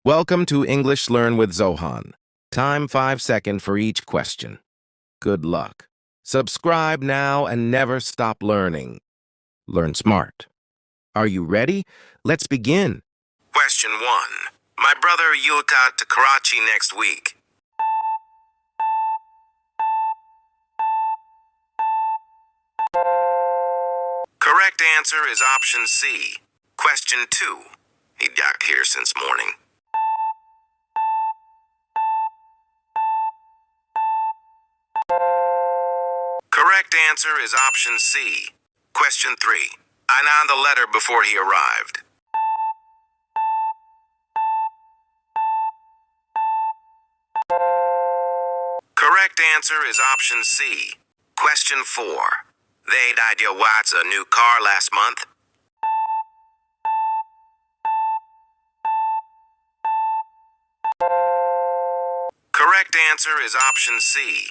Welcome to English Learn with Zohan. Time 5 seconds for each question. Good luck. Subscribe now and never stop learning. Learn smart. Are you ready? Let's begin. Question 1. My brother Yuta to Karachi next week. Correct answer is option C. Question 2. He got here since morning. Correct answer is option C. Question 3. I found the letter before he arrived. Correct answer is option C. Question 4. They died your Watts a new car last month. Correct answer is option C.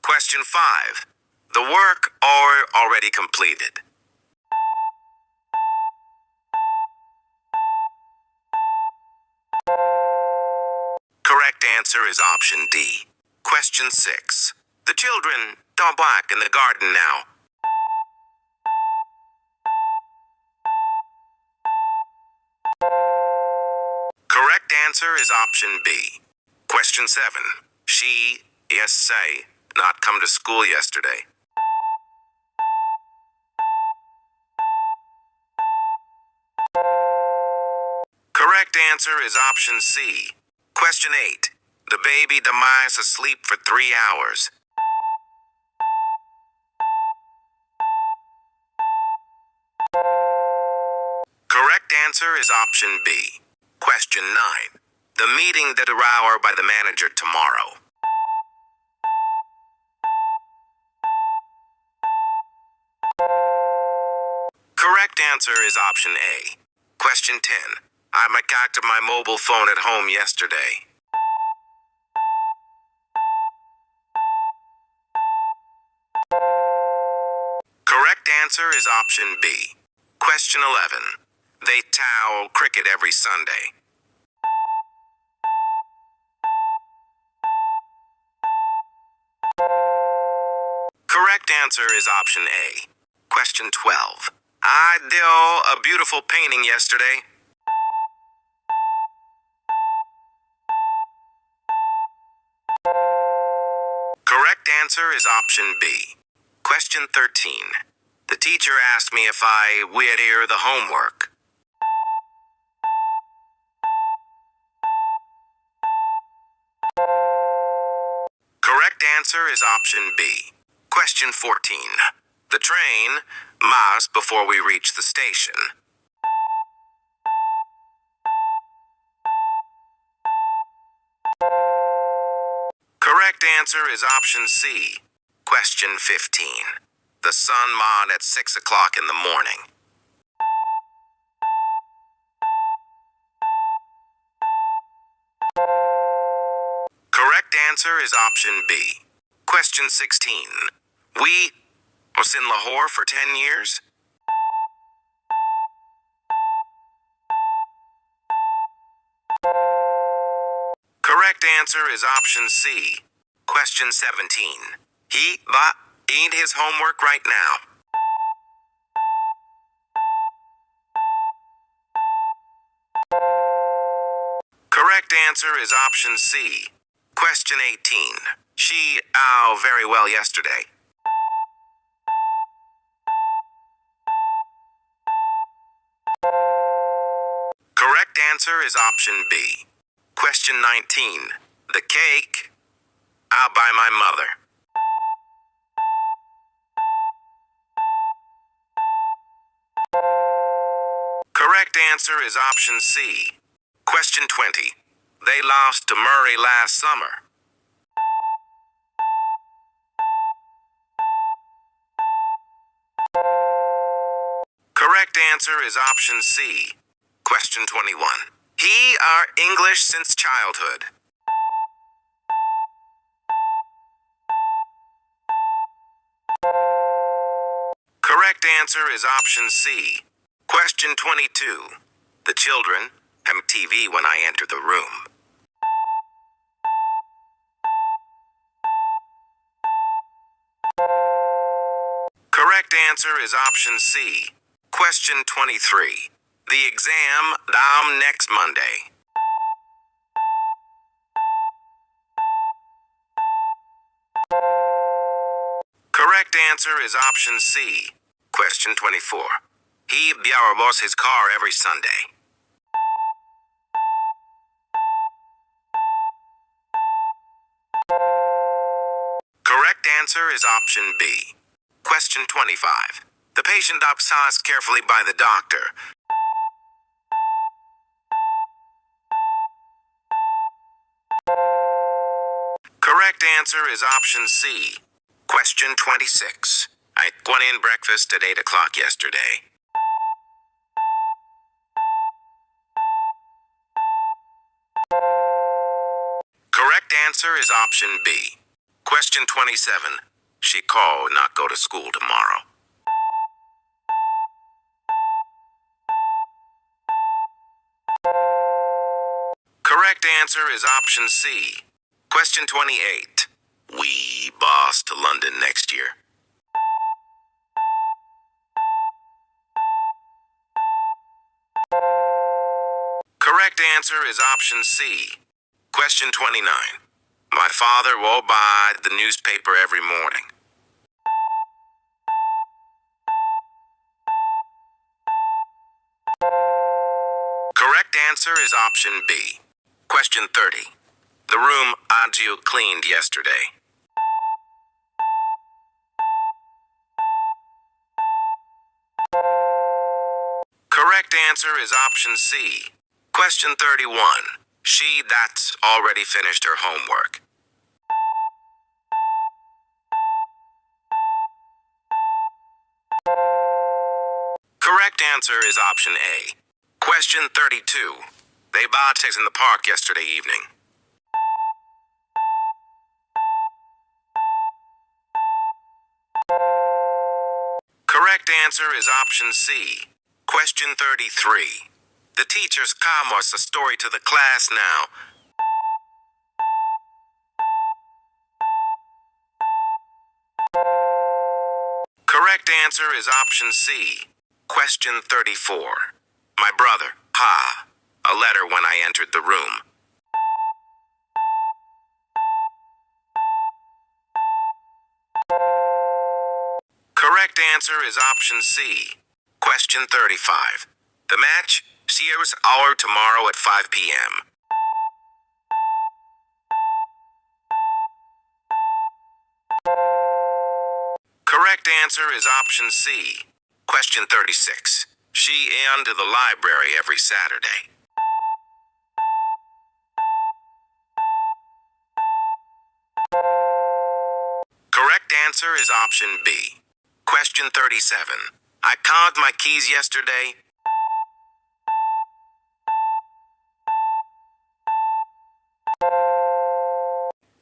Question 5. The work already completed. Correct answer is option D. Question 6. The children don't bark in the garden now. Correct answer is option B. Question 7. She, yes say, not come to school yesterday. Correct answer is option C. Question 8. The baby demise asleep for 3 hours. Correct answer is option B. Question 9. The meeting that hour by the manager tomorrow. Correct answer is option A. Question 10. I contacted my mobile phone at home yesterday. Correct answer is option B. Question 11. They towel cricket every Sunday. Correct answer is option A. Question 12. I did a beautiful painting yesterday. Correct answer is option B. Question 13. The teacher asked me if I would hear the homework. Correct answer is option B. Question 14. The train must before we reach the station. Correct answer is option C. Question 15. The sun mod at 6 o'clock in the morning. Correct answer is option B. Question 16. We was in Lahore for 10 years. Correct answer is option C. Question 17. He eat his homework right now. Correct answer is option C. Question 18. She very well yesterday. Correct answer is option B. Question 19. The cake I'll buy my mother. Correct answer is option C. Question 20. They lost to Murray last summer. Correct answer is option C. Question 21. He are English since childhood. Correct answer is option C. Question 22. The children TV when I enter the room. Correct answer is option C. Question 23. The exam next Monday. Correct answer is option C. Question 24. He borrows his car every Sunday. Correct answer is option B. Question 25. The patient assessed carefully by the doctor. Correct answer is option C. Question 26. I went in breakfast at 8 o'clock yesterday. Correct answer is option B. Question 27. She called not go to school tomorrow. Correct answer is option C. Question 28. We boss to London next year. Correct answer is option C. Question 29. My father will buy the newspaper every morning. Correct answer is option B. Question 30. The room Adju cleaned yesterday. Correct answer is option C. Question 31. She that's already finished her homework. Correct answer is option A. Question 32. They bought eggs in the park yesterday evening. Correct answer is option C. Question 33. The teacher's come was a story to the class now. Correct answer is option C. Question 34. My brother, a letter when I entered the room. Correct answer is option C. Question 35. The match, Sierra's hour tomorrow at 5 p.m. Correct answer is option C. Question 36. She into the library every Saturday. Correct answer is option B. Question 37. I called my keys yesterday.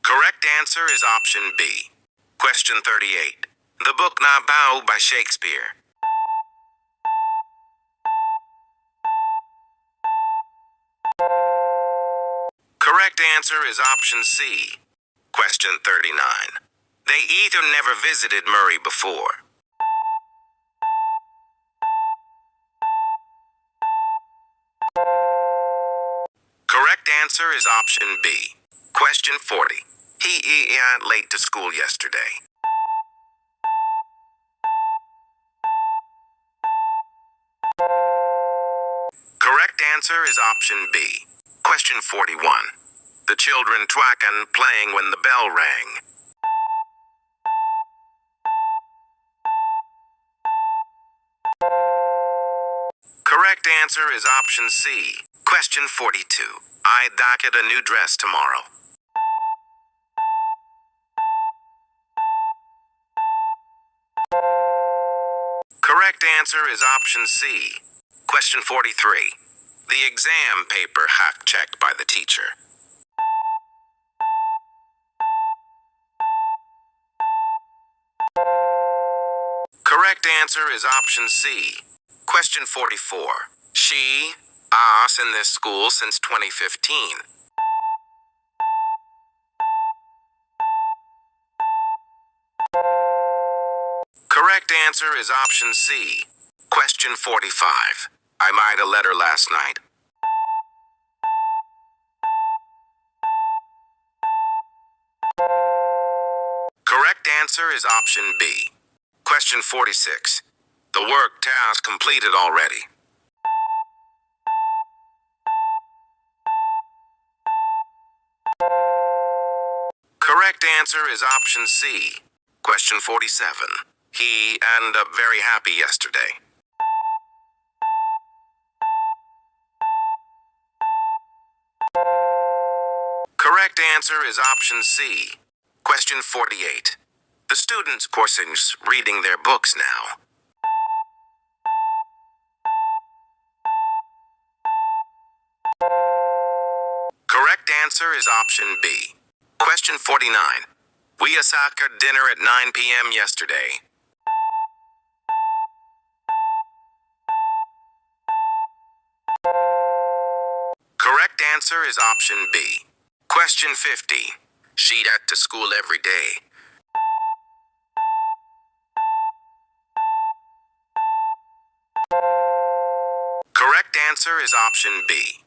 Correct answer is option B. Question 38. The book Naboo by Shakespeare. Correct answer is option C. Question 39. They either never visited Murray before. Correct answer is option B. Question 40. He late to school yesterday. Correct answer is option B. Question 41. The children twacking playing when the bell rang. Correct answer is option C. Question 42. I get a new dress tomorrow. Correct answer is option C. Question 43. The exam paper hack checked by the teacher. Correct answer is option C. Question 44. She in this school since 2015. Correct answer is option C. Question 45. I might a letter last night. Correct answer is option B. Question 46. The work task completed already. Correct answer is option C. Question 47. He ended up very happy yesterday. Correct answer is option C. Question 48. The students' coursings reading their books now. Correct answer is option B. Question 49. We had dinner at 9 p.m. yesterday. Correct answer is option B. Question 50. She'd at to school every day. Correct answer is option B.